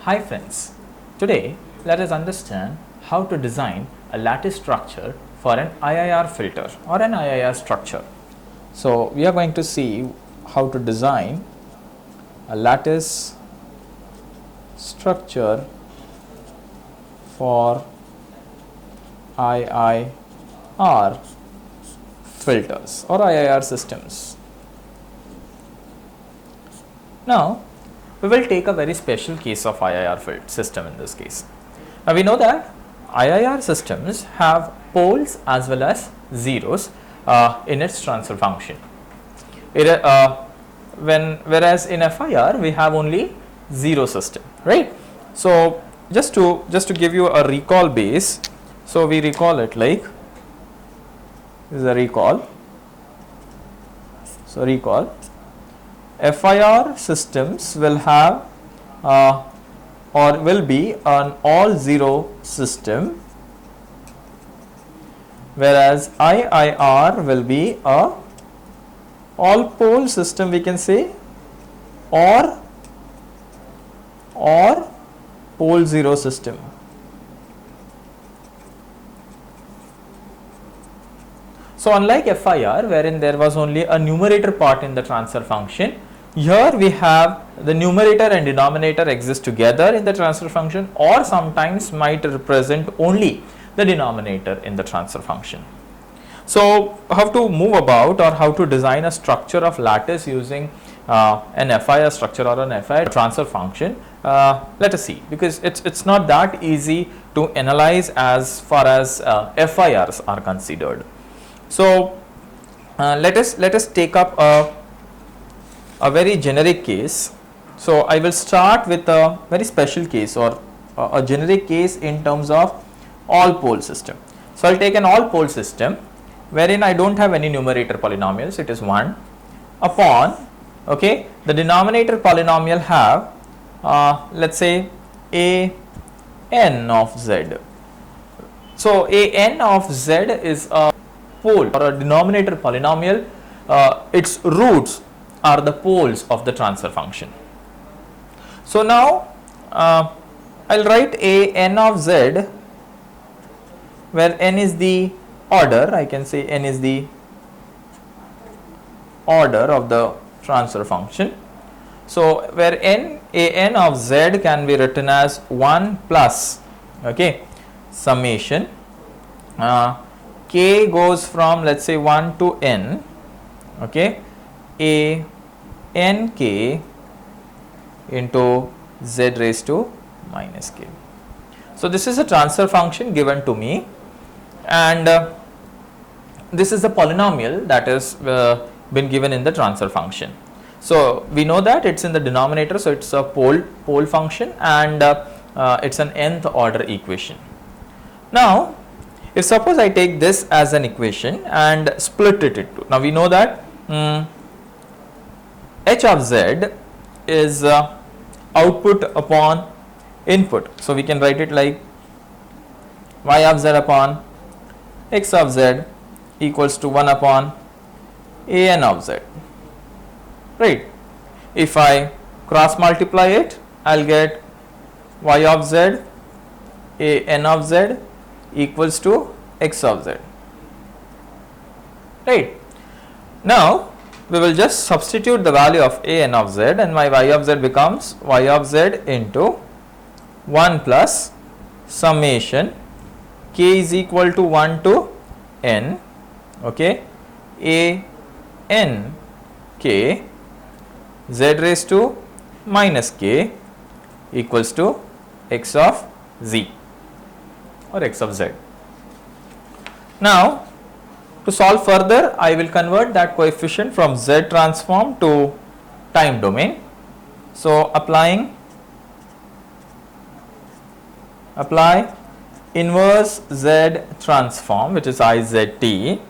Hi friends, today let us understand how to design a lattice structure for an IIR filter or an IIR structure. So we are going to see how to design a lattice structure for IIR filters or IIR systems. Now we will take a very special case of IIR system in this case. Now we know that IIR systems have poles as well as zeros in its transfer function. Whereas in FIR we have only zero system, right? So just to give you a recall base, so we recall it like this is a recall. So recall. FIR systems will have or will be an all zero system, whereas IIR will be a all pole system, we can say, or pole zero system. So unlike FIR, wherein there was only a numerator part in the transfer function, here we have the numerator and denominator exist together in the transfer function, or sometimes might represent only the denominator in the transfer function. So how to move about or how to design a structure of lattice using an FIR structure or an FIR transfer function, let us see, because it's not that easy to analyze as far as FIRs are considered. So let us take up a very generic case. So I will start with a very special case or a generic case in terms of all pole system. So I'll take an all pole system wherein I don't have any numerator polynomials, it is 1 upon, okay, the denominator polynomial have let's say a n of z. So a n of z is a pole or a denominator polynomial, its roots are the poles of the transfer function. So now I'll write a n of z where n is the order, I can say n is the order of the transfer function. So where a n of z can be written as 1 plus, okay, summation k goes from, let's say, 1 to n, okay, a n k into z raised to minus k. So this is a transfer function given to me, and this is a polynomial that is been given in the transfer function. So we know that it's in the denominator, so it's a pole function, and it's an nth order equation. Now if suppose I take this as an equation and split it into, now we know that h of z is output upon input. So we can write it like y of z upon x of z equals to 1 upon a n of z, right? If I cross multiply it, I'll get y of z a n of z equals to x of z, right? Now we will just substitute the value of a n of z, and my y of z becomes y of z into 1 plus summation k is equal to 1 to n, okay, a n k z raised to minus k equals to x of z or x of z. Now to solve further, I will convert that coefficient from z transform to time domain. So apply inverse z transform, which is IZT.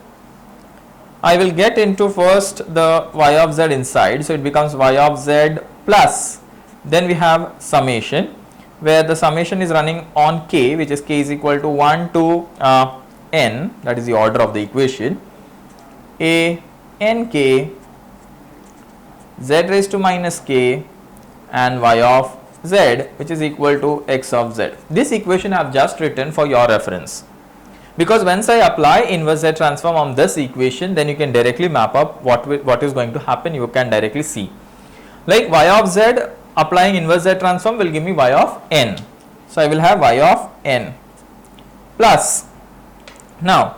I will get into first the y of z inside, so it becomes y of z plus, then we have summation, where the summation is running on k, which is k is equal to 1 to n, that is the order of the equation, a n k z raised to minus k and y of z which is equal to x of z. This equation I have just written for your reference, because once I apply inverse z transform on this equation, then you can directly map up what is going to happen. You can directly see, like y of z applying inverse z transform will give me y of n. So I will have y of n plus, now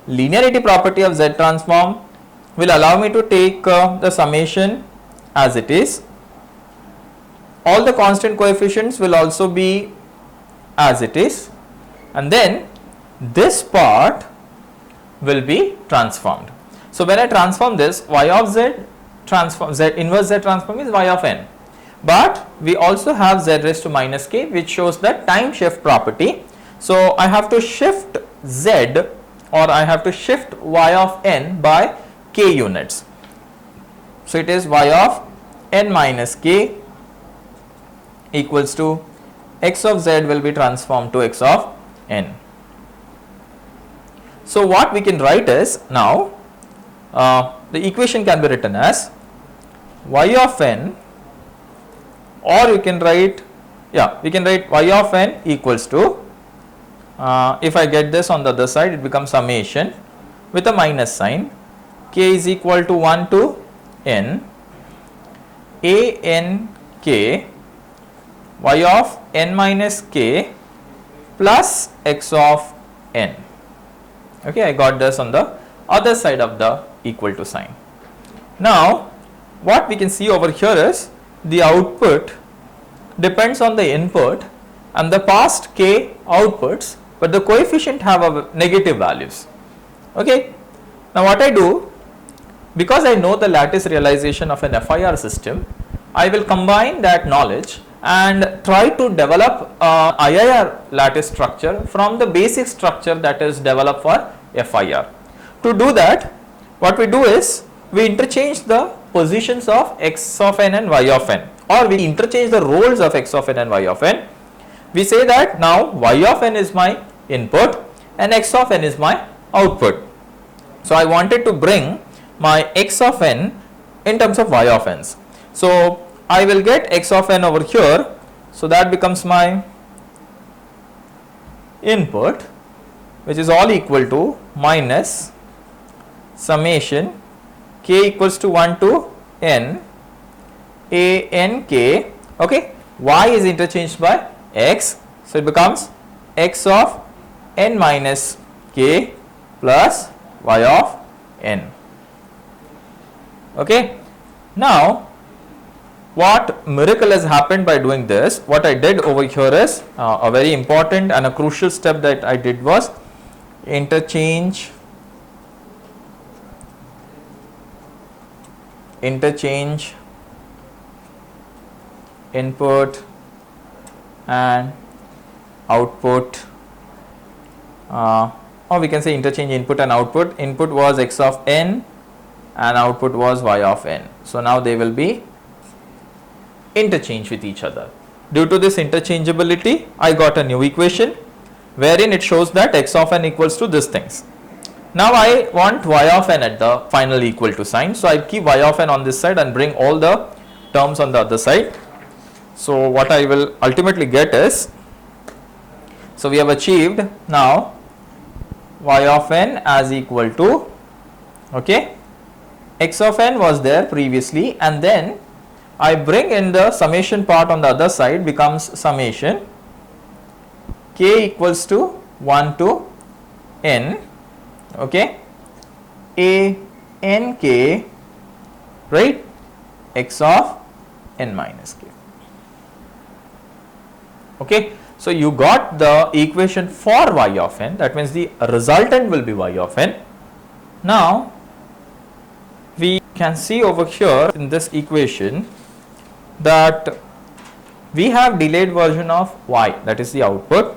linearity property of z transform will allow me to take the summation as it is. All the constant coefficients will also be as it is, and then this part will be transformed. So when I transform this, y of z transform, z inverse z transform is y of n, but we also have z raised to minus k, which shows the time shift property. So I have to shift z, or I have to shift y of n by k units. So it is y of n minus k equals to x of z will be transformed to x of n. So what we can write is, now the equation can be written as y of n, or you can write, we can write y of n equals to, if I get this on the other side, it becomes summation with a minus sign, k is equal to 1 to n a n k y of n minus k plus x of n. Okay, I got this on the other side of the equal to sign. Now what we can see over here is the output depends on the input and the past k outputs, but the coefficient have a negative values. Okay, now what I do, because I know the lattice realization of an FIR system, I will combine that knowledge and try to develop IIR lattice structure from the basic structure that is developed for FIR. To do that, what we do is we interchange the positions of x of n and y of n, or we interchange the roles of x of n and y of n. We say that now y of n is my input and x of n is my output. So I wanted to bring my x of n in terms of y of n's. So I will get x of n over here, so that becomes my input, which is all equal to minus summation k equals to 1 to n a n k. Okay, y is interchanged by x, so it becomes x of n minus k plus y of n. Okay, now what miracle has happened by doing this, what I did over here is a very important and a crucial step that I did was interchange input and output, or we can say interchange input and output. Input was x of n and output was y of n. So now they will be interchange with each other. Due to this interchangeability, I got a new equation wherein it shows that x of n equals to these things. Now I want y of n at the final equal to sign, so I keep y of n on this side and bring all the terms on the other side. So what I will ultimately get is, so we have achieved now y of n as equal to, okay, x of n was there previously, and then I bring in the summation part on the other side, becomes summation k equals to 1 to n, okay, a n k, right, x of n minus k. Okay, so you got the equation for y of n, that means the resultant will be y of n. Now we can see over here in this equation that we have delayed version of y, that is the output,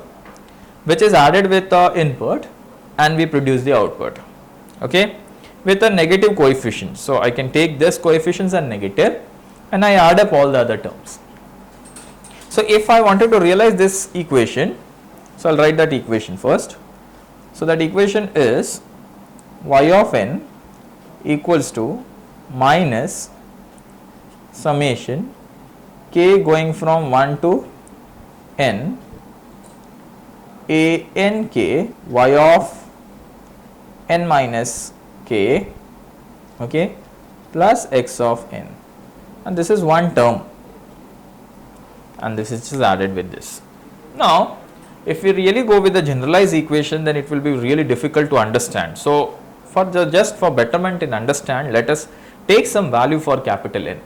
which is added with the input, and we produce the output, okay, with a negative coefficient. So I can take this coefficients and negative, and I add up all the other terms. So if I wanted to realize this equation, so I'll write that equation first. So that equation is y of n equals to minus summation k going from 1 to n, a n k y of n minus k, okay, plus x of n, and this is one term, and this is just added with this. Now, if we really go with the generalized equation, then it will be really difficult to understand. So, just for betterment in understand, let us take some value for capital N.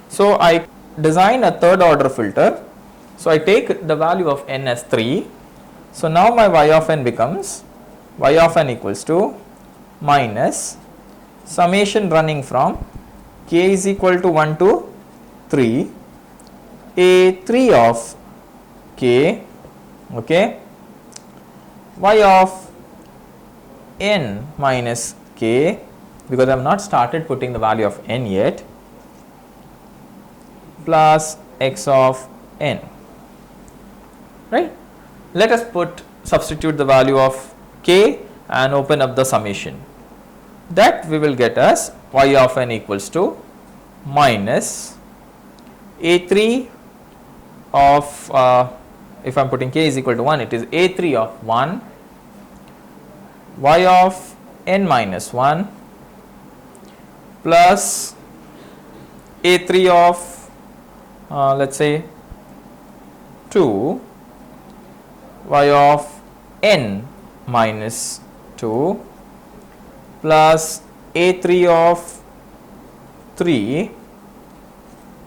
So, I design a third order filter. So, I take the value of n as 3. So, now my y of n becomes y of n equals to minus summation running from k is equal to 1 to 3 a 3 of k, okay, y of n minus k, because I have not started putting the value of n yet, plus x of n, right. Let us substitute the value of k and open up the summation. That we will get as y of n equals to minus a3 of, if I am putting k is equal to 1, it is a3 of 1, y of n minus 1 plus a3 of let us say 2, y of n minus 2 plus a3 of 3,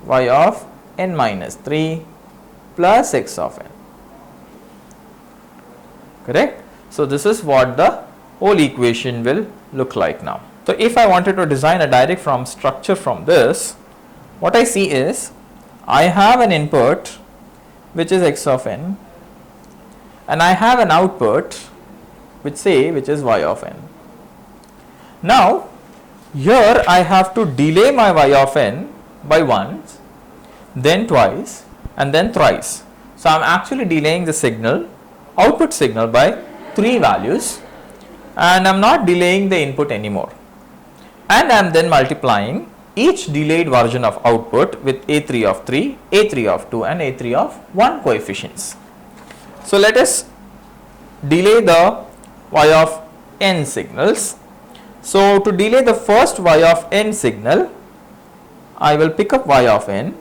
y of n minus 3 plus x of n, correct. So, this is what the whole equation will look like now. So, if I wanted to design a direct from structure from this, what I see is I have an input which is x of n, and I have an output which is y of n. Now, here I have to delay my y of n by once, then twice, and then thrice. So, I am actually delaying the signal, output signal, by 3 values, and I am not delaying the input anymore, and I am then multiplying each delayed version of output with a3 of 3, a3 of 2 and a3 of 1 coefficients. So, let us delay the y of n signals. So, to delay the first y of n signal, I will pick up y of n,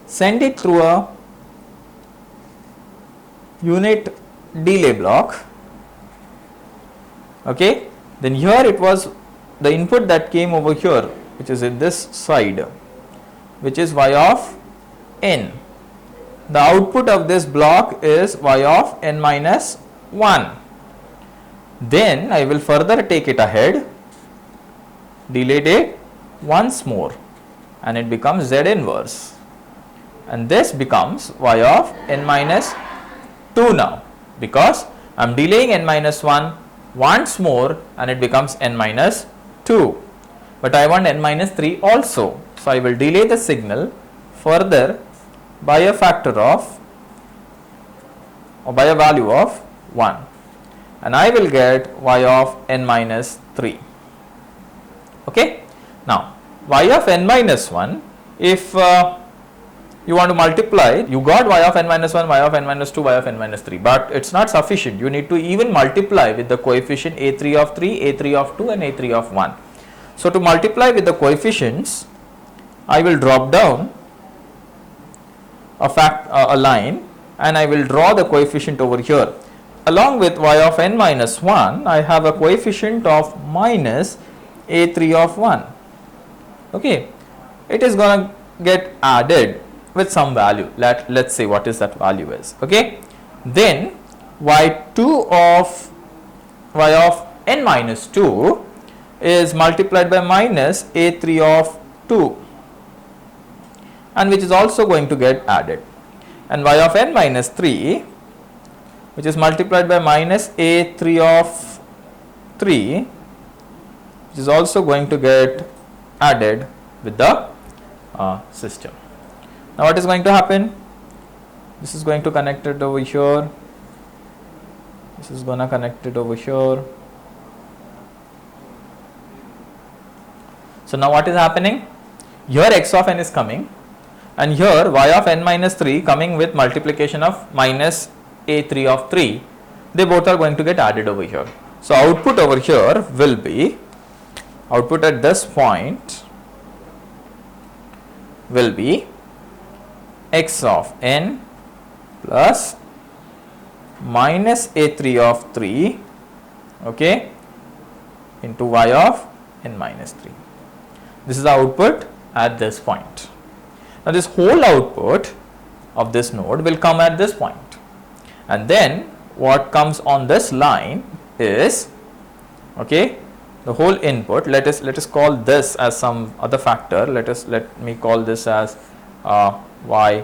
send it through a unit delay block, okay. Then here it was the input that came over here, which is in this side, which is y of n. The output of this block is y of n minus 1. Then I will further take it ahead, delayed it once more, and it becomes z inverse, and this becomes y of n minus 2 now, because I am delaying n minus 1 once more and it becomes n minus 2, but I want n minus 3 also. So, I will delay the signal further by a factor of, or by a value of 1, and I will get y of n minus 3, okay. Now, y of n minus 1, if you want to multiply, you got y of n minus 1, y of n minus 2, y of n minus 3, but it is not sufficient. You need to even multiply with the coefficient a3 of 3, a3 of 2 and a3 of 1. So, to multiply with the coefficients, I will drop down a line, and I will draw the coefficient over here. Along with y of n minus 1, I have a coefficient of minus a3 of 1, okay. It is going to get added with some value. Let's say what is that value is, okay. Then y2 of y of n minus 2 is multiplied by minus a3 of 2, and which is also going to get added, and y of n minus 3, which is multiplied by minus a3 of 3, which is also going to get added with the system. Now, what is going to happen? This is going to connect it over here, this is going to connect it over here. So, now what is happening? here x of n is coming, and here y of n minus 3 coming with multiplication of minus a3 of 3, they both are going to get added over here. So output over here will be, output at this point will be x of n plus minus a3 of 3, okay, into y of n minus 3. This is the output at this point. Now this whole output of this node will come at this point, and then what comes on this line is, okay, the whole input. Let us call this as some other factor. Let me call this as y,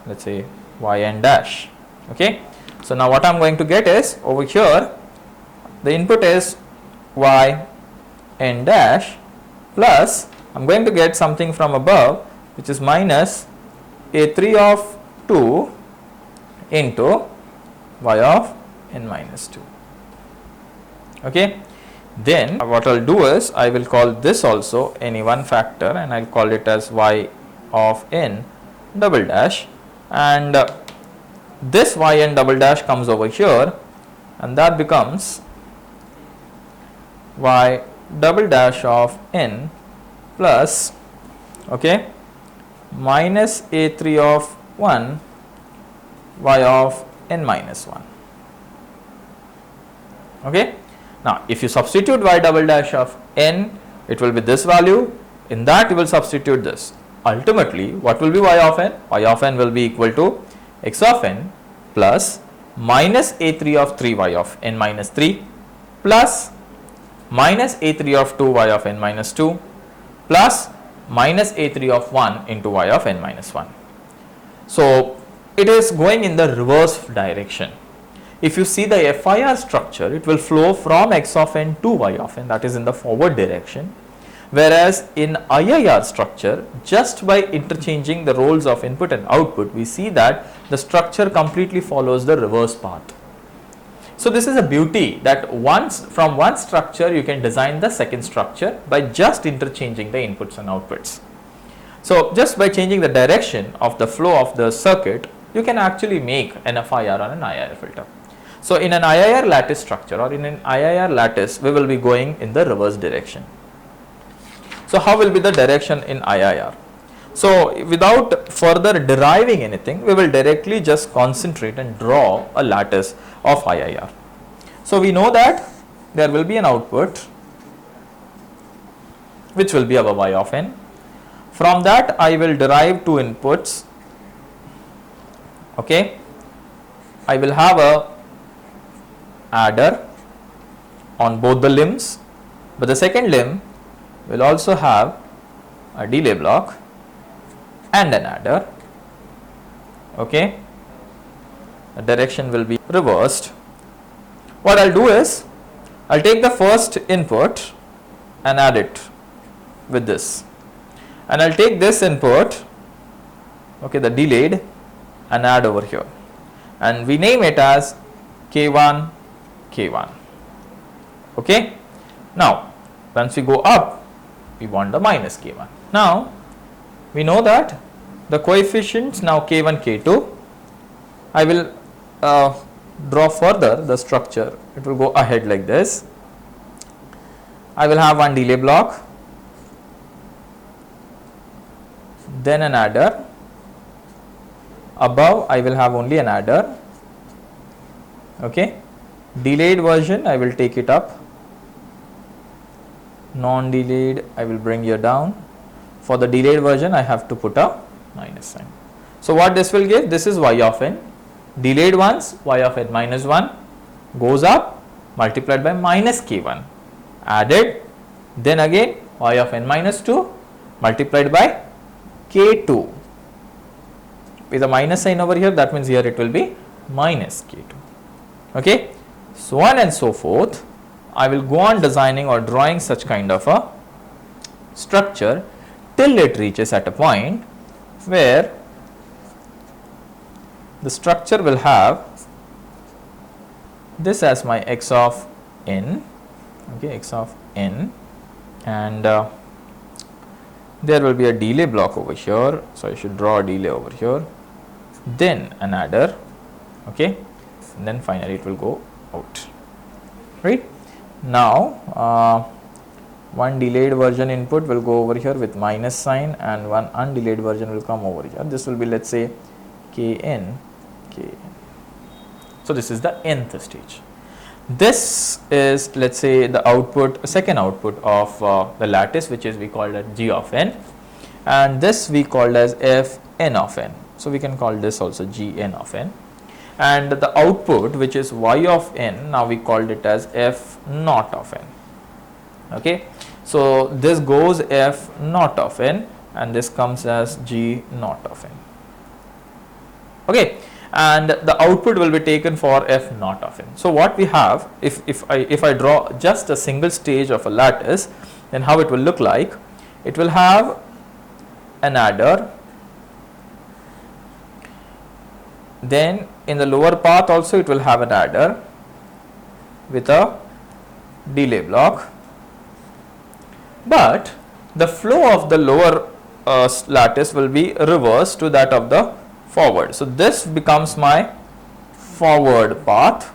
let's say yn dash. Okay, so now what I am going to get is, over here the input is yn dash plus I am going to get something from above, which is minus a3 of 2 into y of n minus 2. Okay, then what I will do is, I will call this also any one factor, and I will call it as y of n double dash, and this yn double dash comes over here, and that becomes y double dash of n plus, okay, minus a3 of 1 y of n minus 1. Okay. Now if you substitute y double dash of n, it will be this value. In that you will substitute this. Ultimately what will be y of n? Y of n will be equal to x of n plus minus a3 of 3 y of n minus 3 plus minus a3 of 2 y of n minus 2 plus minus a3 of 1 into y of n minus 1. So it is going in the reverse direction. If you see the FIR structure, it will flow from x of n to y of n, that is in the forward direction, whereas in IIR structure, just by interchanging the roles of input and output, we see that the structure completely follows the reverse path. So this is a beauty, that from one structure you can design the second structure by just interchanging the inputs and outputs. So just by changing the direction of the flow of the circuit, you can actually make an FIR on an IIR filter. So in an IIR lattice structure, or in an IIR lattice, we will be going in the reverse direction. So how will be the direction in IIR? So without further deriving anything, we will directly just concentrate and draw a lattice of IIR. So we know that there will be an output which will be our y of n. From that I will derive two inputs. Okay, I will have a adder on both the limbs, but the second limb will also have a delay block and an adder. Okay, the direction will be reversed. What I will do is, I will take the first input and add it with this, and I will take this input, okay, the delayed, and add over here, and we name it as K1 K1. Okay, now once we go up, we want the minus K1. Now we know that the coefficients now K1 K2, I will draw further the structure. It will go ahead like this. I will have one delay block, then an adder. Above I will have only an adder. Okay, delayed version I will take it up, non-delayed I will bring you down. For the delayed version I have to put a minus sign. So what this will give? This is y of n. Delayed ones, y of n minus 1 goes up, multiplied by minus k1, added, then again y of n minus 2 multiplied by k2 with a minus sign over here. That means here it will be minus k2. Okay, so on and so forth. I will go on designing or drawing such kind of a structure till it reaches at a point where the structure will have this as my x of n, okay, x of n, and there will be a delay block over here, so I should draw a delay over here, then an adder, okay, and then finally it will go out, right. Now one delayed version input will go over here with minus sign, and one undelayed version will come over here. This will be, let's say, kn. So this is the nth stage. This is, let's say, the output, second output of the lattice, which is we called as g of n, and this we called as f n of n. So we can call this also g n of n, and the output, which is y of n, now we called it as f naught of n. Okay, so this goes f naught of n, and this comes as g naught of n. Okay, and the output will be taken for f naught of n. So what we have, if I draw just a single stage of a lattice, then how it will look like? It will have an adder, then in the lower path also it will have an adder with a delay block, but the flow of the lower lattice will be reversed to that of the forward. So this becomes my forward path,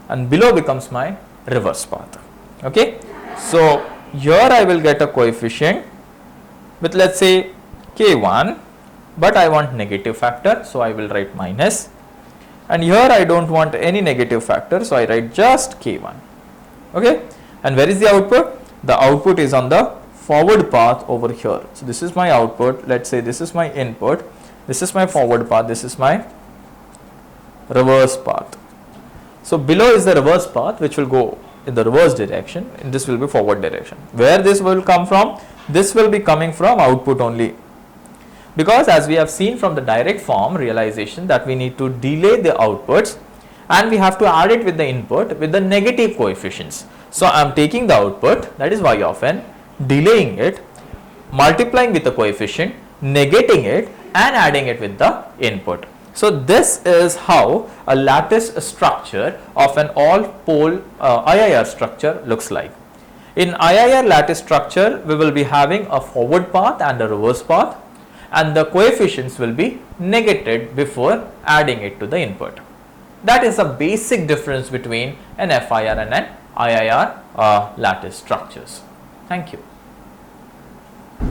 and below becomes my reverse path. Okay, so here I will get a coefficient with, let's say, k1, but I want negative factor, so I will write minus, and here I don't want any negative factor, so I write just k1. Okay, and where is the output? The output is on the forward path over here. So this is my output, let's say this is my input, this is my forward path, this is my reverse path. So below is the reverse path, which will go in the reverse direction, and this will be forward direction. Where this will come from? This will be coming from output only, because as we have seen from the direct form realization that we need to delay the outputs, and we have to add it with the input with the negative coefficients. So I am taking the output, that is y of n, delaying it, multiplying with the coefficient, negating it, and adding it with the input. So this is how a lattice structure of an all pole IIR structure looks like. In IIR lattice structure, we will be having a forward path and a reverse path, and the coefficients will be negated before adding it to the input. That is a basic difference between an FIR and an IIR lattice structures. Thank you.